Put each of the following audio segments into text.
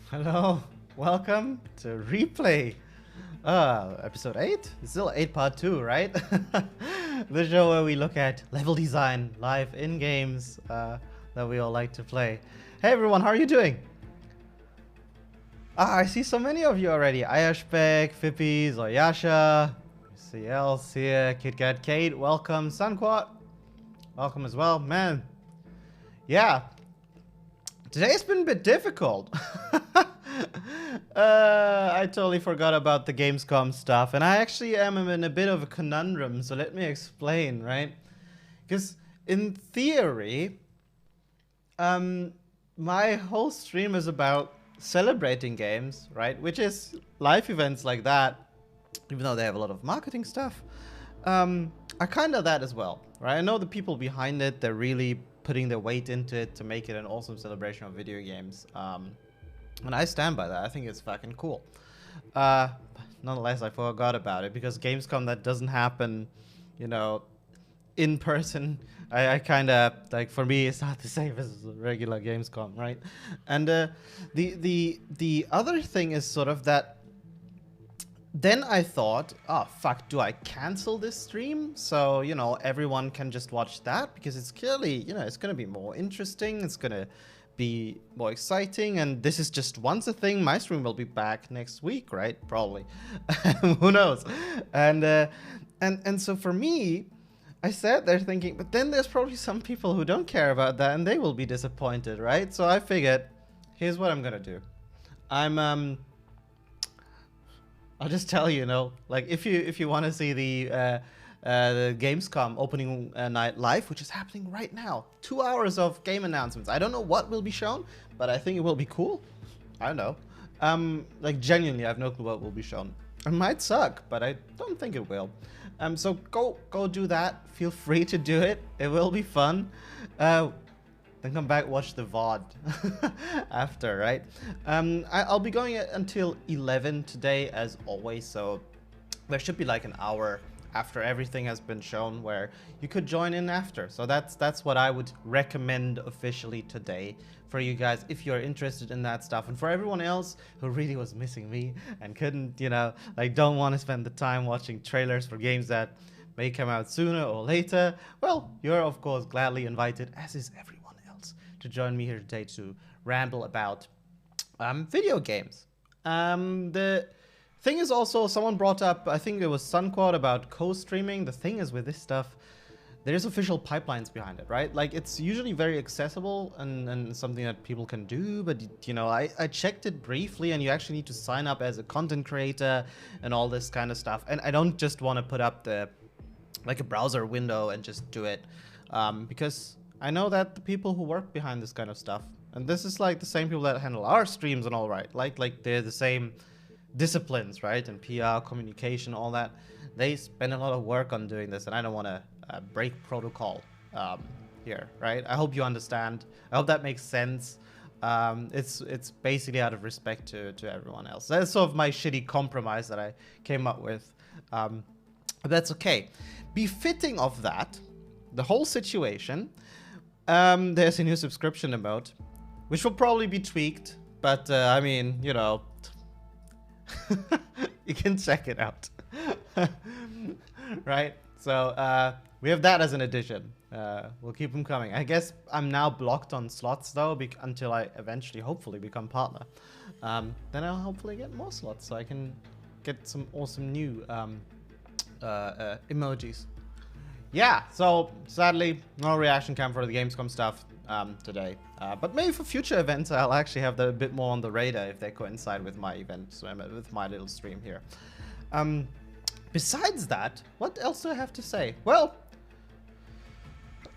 Hello, welcome to Replay. Episode 8? It's still 8 part 2, right? The show where we look at level design live in games that we all like to play. Hey everyone, how are you doing? I see so many of you already. Ayashbek, Fippies, Oyasha, CL's here, KitKat Kate, welcome. Sunquat, welcome as well. Man, yeah. Today's been a bit difficult. I totally forgot about the Gamescom stuff, and I actually am in a bit of a conundrum, so let me explain, right? Because in theory, my whole stream is about celebrating games, right? Which is live events like that, even though they have a lot of marketing stuff, are kind of that as well, right? I know the people behind it, they're really putting their weight into it to make it an awesome celebration of video games. And I stand by that. I think it's fucking cool. Nonetheless, I forgot about it because Gamescom, that doesn't happen, you know, in person. I kind of, like, for me, it's not the same as regular Gamescom, right? And the other thing is sort of that then I thought, oh, fuck, do I cancel this stream? So, you know, everyone can just watch that because it's clearly, you know, it's going to be more interesting. It's going to be more exciting. And this is just once a thing. My stream will be back next week, right? Probably. Who knows? And so for me, I sat there thinking, but then there's probably some people who don't care about that and they will be disappointed, right? So I figured, here's what I'm going to do. I'll just tell you, like if you want to see the Gamescom opening night live, which is happening right now, 2 hours of game announcements. I don't know what will be shown, but I think it will be cool. I don't know. Like genuinely, I have no clue what will be shown. It might suck, but I don't think it will. So go do that. Feel free to do it. It will be fun. Then come back, watch the VOD after, right? I'll be going until 11 today, as always. So there should be like an hour after everything has been shown where you could join in after. So that's what I would recommend officially today for you guys if you're interested in that stuff. And for everyone else who really was missing me and couldn't, you know, like don't want to spend the time watching trailers for games that may come out sooner or later, well, you're of course gladly invited, as is everyone else, to join me here today to ramble about video games. The thing is also, someone brought up, I think it was Sunquad, about co-streaming. The thing is with this stuff, there's official pipelines behind it, right? Like, it's usually very accessible and something that people can do, but, you know, I checked it briefly, and you actually need to sign up as a content creator and all this kind of stuff. And I don't just want to put up like a browser window and just do it, because I know that the people who work behind this kind of stuff, and this is like the same people that handle our streams and all, right? Like they're the same disciplines, right? And PR, communication, all that. They spend a lot of work on doing this, and I don't want to break protocol here, right? I hope you understand. I hope that makes sense. It's basically out of respect to everyone else. That's sort of my shitty compromise that I came up with. But that's okay. Befitting of that, the whole situation, there's a new subscription emote, which will probably be tweaked, but I mean, you know, you can check it out. Right? So we have that as an addition. We'll keep them coming. I guess I'm now blocked on slots though, until I eventually hopefully become partner. Then I'll hopefully get more slots so I can get some awesome new emojis. Yeah, so sadly no reaction cam for the Gamescom stuff today, but maybe for future events I'll actually have that a bit more on the radar if they coincide with my event, so with my little stream here. Besides that, what else do I have to say? Well,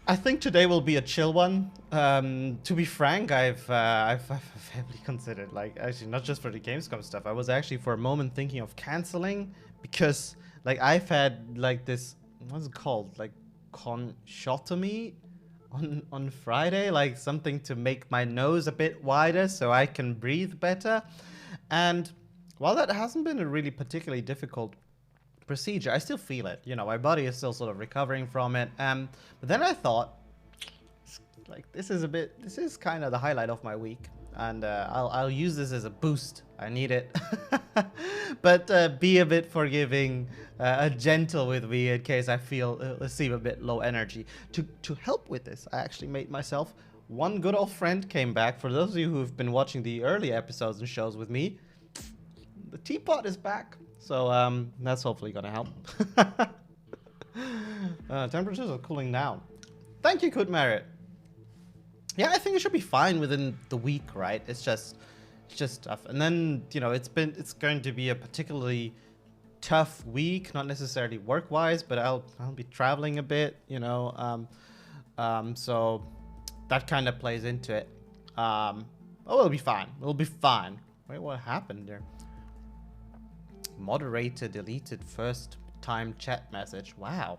I think today will be a chill one. To be frank, I've heavily considered, like, actually not just for the Gamescom stuff, I was actually for a moment thinking of canceling, because like I've had like this, what's it called, like conchotomy on Friday, like something to make my nose a bit wider so I can breathe better. And while that hasn't been a really particularly difficult procedure, I still feel it, you know, my body is still sort of recovering from it. But then I thought, like, this is kind of the highlight of my week, and I'll use this as a boost. I need it. But be a bit forgiving, gentle with me in case I seem a bit low energy. To help with this, I actually made myself one good old friend came back. For those of you who've been watching the early episodes and shows with me, the teapot is back. So that's hopefully gonna help. Temperatures are cooling down. Thank you, Good Merit. Yeah, I think it should be fine within the week, right? It's just tough. And then, you know, it's going to be a particularly tough week, not necessarily work-wise, but I'll be traveling a bit, you know. So that kind of plays into it. Oh, it'll be fine. It'll be fine. Wait, what happened there? Moderator deleted first time chat message. Wow.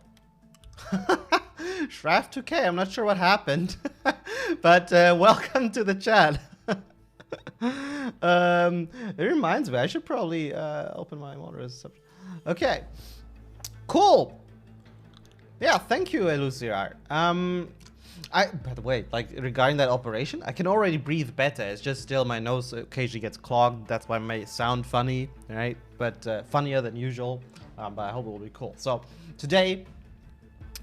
Shraf2K, I'm not sure what happened. But welcome to the chat. It reminds me, I should probably open my moderator. Okay. Cool. Yeah, thank you, Eluciar. By the way, like, regarding that operation, I can already breathe better. It's just still my nose occasionally gets clogged. That's why it may sound funny, right? But funnier than usual. But I hope it will be cool. So today,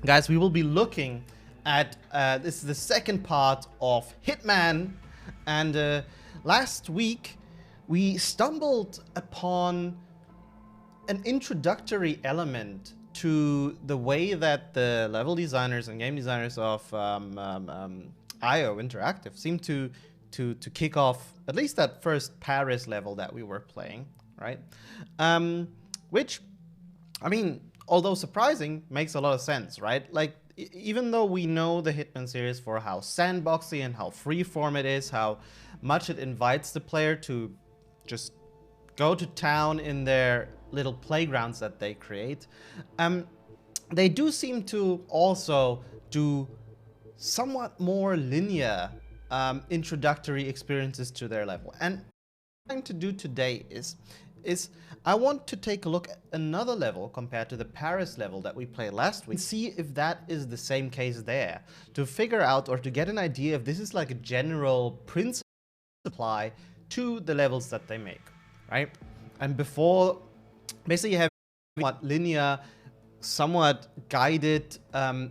guys, we will be looking at this is the second part of Hitman. And last week, we stumbled upon an introductory element to the way that the level designers and game designers of IO Interactive seem to kick off at least that first Paris level that we were playing, right? Which, I mean, although surprising, makes a lot of sense, right? Like, even though we know the Hitman series for how sandboxy and how freeform it is, how much it invites the player to just go to town in their little playgrounds that they create. They do seem to also do somewhat more linear introductory experiences to their level. And what I'm trying to do today is I want to take a look at another level compared to the Paris level that we played last week, see if that is the same case there, to figure out or to get an idea if this is like a general principle apply to the levels that they make, right? And before, basically you have somewhat linear, somewhat guided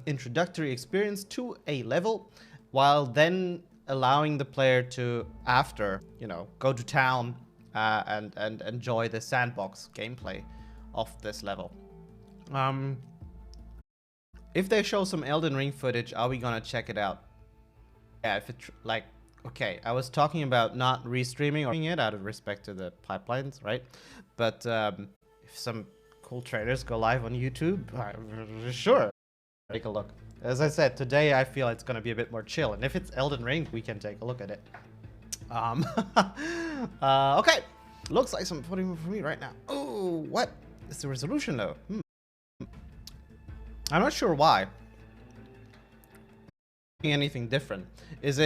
introductory experience to a level, while then allowing the player to, after, you know, go to town and enjoy the sandbox gameplay of this level. If they show some Elden Ring footage, are we gonna check it out? Yeah, if it like, okay, I was talking about not restreaming or it out of respect to the pipelines, right? But if some cool trailers go live on YouTube, sure, take a look. As I said, today I feel it's gonna be a bit more chill, and if it's Elden Ring, we can take a look at it. Okay, looks like some footage for me right now. Oh, what is the resolution low? I'm not sure why. Anything different? Is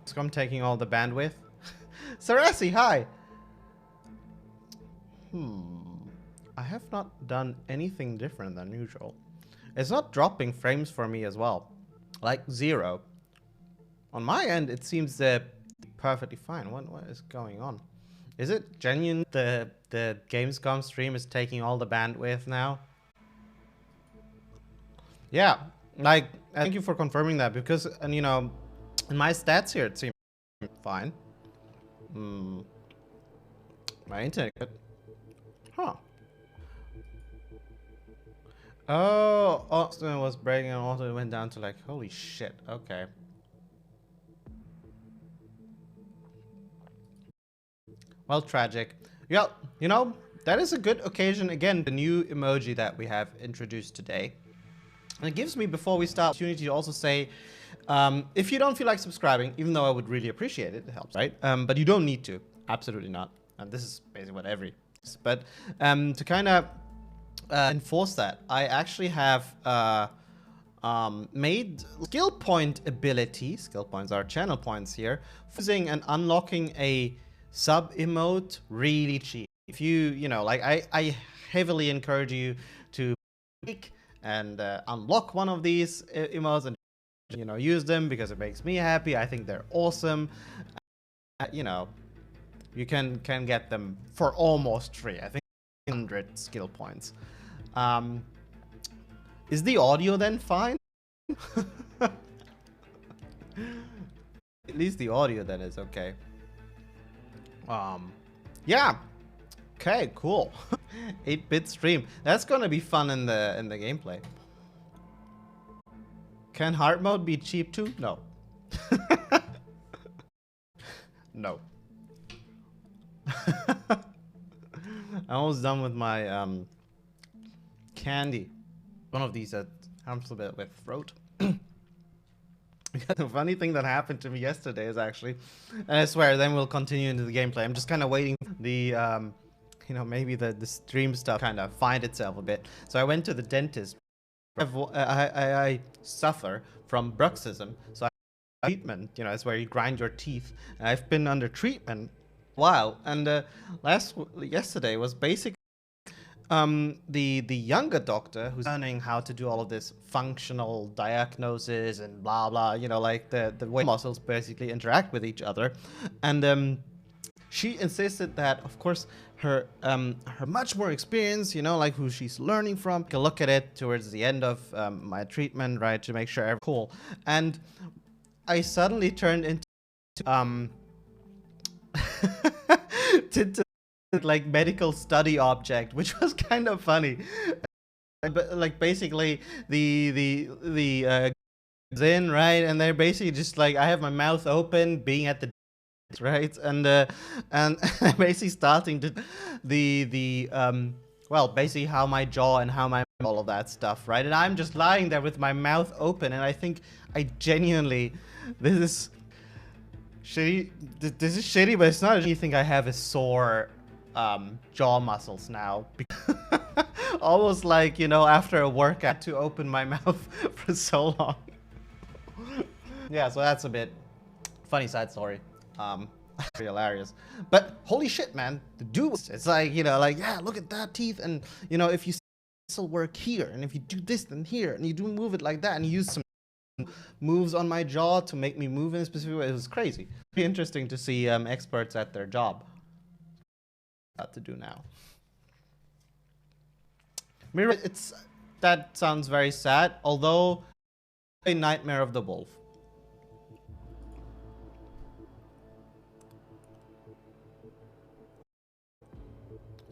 Scrum taking all the bandwidth? Sarasi, hi. I have not done anything different than usual. It's not dropping frames for me as well, like 0. On my end, it seems perfectly fine. What is going on? Is it genuine the Gamescom stream is taking all the bandwidth now? Yeah, like, thank you for confirming that, because, and you know, in my stats here it seems fine. My internet, huh? Oh, Austin was breaking and also it went down to like, holy shit, okay. Well, tragic. Yeah, you know, that is a good occasion. Again, the new emoji that we have introduced today. And it gives me, before we start, opportunity to also say, if you don't feel like subscribing, even though I would really appreciate it, it helps, right? But you don't need to. Absolutely not. And this is basically what every is. But to kind of enforce that, I actually have made skill point ability, skill points are channel points here, using and unlocking a sub emote really cheap. If you know, like I heavily encourage you to pick and unlock one of these emotes and, you know, use them because it makes me happy. I think they're awesome. You know, you can get them for almost free. I think 100 skill points. Is the audio then fine? At least the audio then is okay. Yeah. Okay, cool. 8-bit stream. That's gonna be fun in the gameplay. Can hard mode be cheap too? No. No. I'm almost done with my candy. One of these that helps a bit with throat. The funny thing that happened to me yesterday is actually, and I swear, then we'll continue into the gameplay. I'm just kind of waiting the, you know, maybe the stream stuff kind of find itself a bit. So I went to the dentist. I suffer from bruxism, so I have treatment. You know, it's where you grind your teeth. And I've been under treatment a while, and yesterday was basically the younger doctor who's learning how to do all of this functional diagnosis and blah blah, you know, like the way muscles basically interact with each other. And she insisted that, of course, her much more experience, you know, like who she's learning from, can look at it towards the end of my treatment, right, to make sure everything's cool. And I suddenly turned into to like medical study object, which was kind of funny. But like basically the in, right, and they're basically just like, I have my mouth open being at the right, and basically starting to well, basically how my jaw and how my all of that stuff, right, and I'm just lying there with my mouth open, and I think I genuinely, this is shitty, but it's not anything. I have a sore jaw muscles now. Almost like, you know, after a workout to open my mouth for so long. Yeah, so that's a bit funny side story. Hilarious. But holy shit, man, the dude, it's like, you know, like, yeah, look at that teeth, and you know, if you still work here, and if you do this then here, and you do move it like that, and you use some moves on my jaw to make me move in a specific way. It was crazy. It'd be interesting to see experts at their job. What to do now. It's that sounds very sad, although a nightmare of the wolf.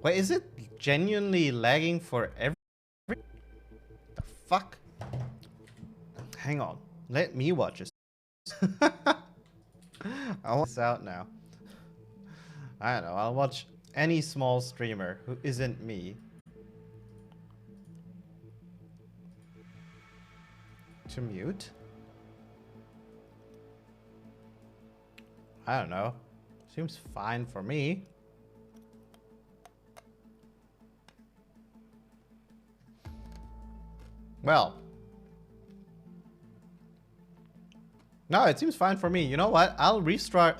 Wait, is it genuinely lagging for every? The fuck? Hang on, let me watch this. I want this out now. I don't know, I'll watch any small streamer who isn't me. To mute? I don't know. Seems fine for me. Well. No, it seems fine for me. You know what? I'll restart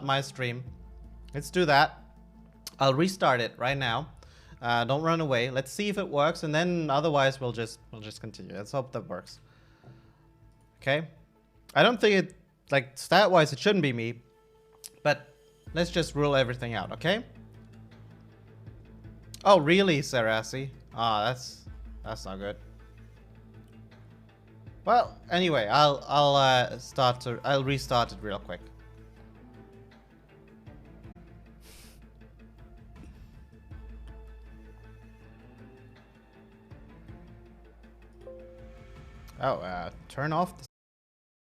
my stream. Let's do that. I'll restart it right now. Don't run away. Let's see if it works, and then otherwise we'll just continue. Let's hope that works. Okay? I don't think it, like, stat-wise it shouldn't be me, but let's just rule everything out, okay? Oh, really, Sarasi? Ah, that's not good. Well, anyway, I'll restart it real quick. Oh, turn off the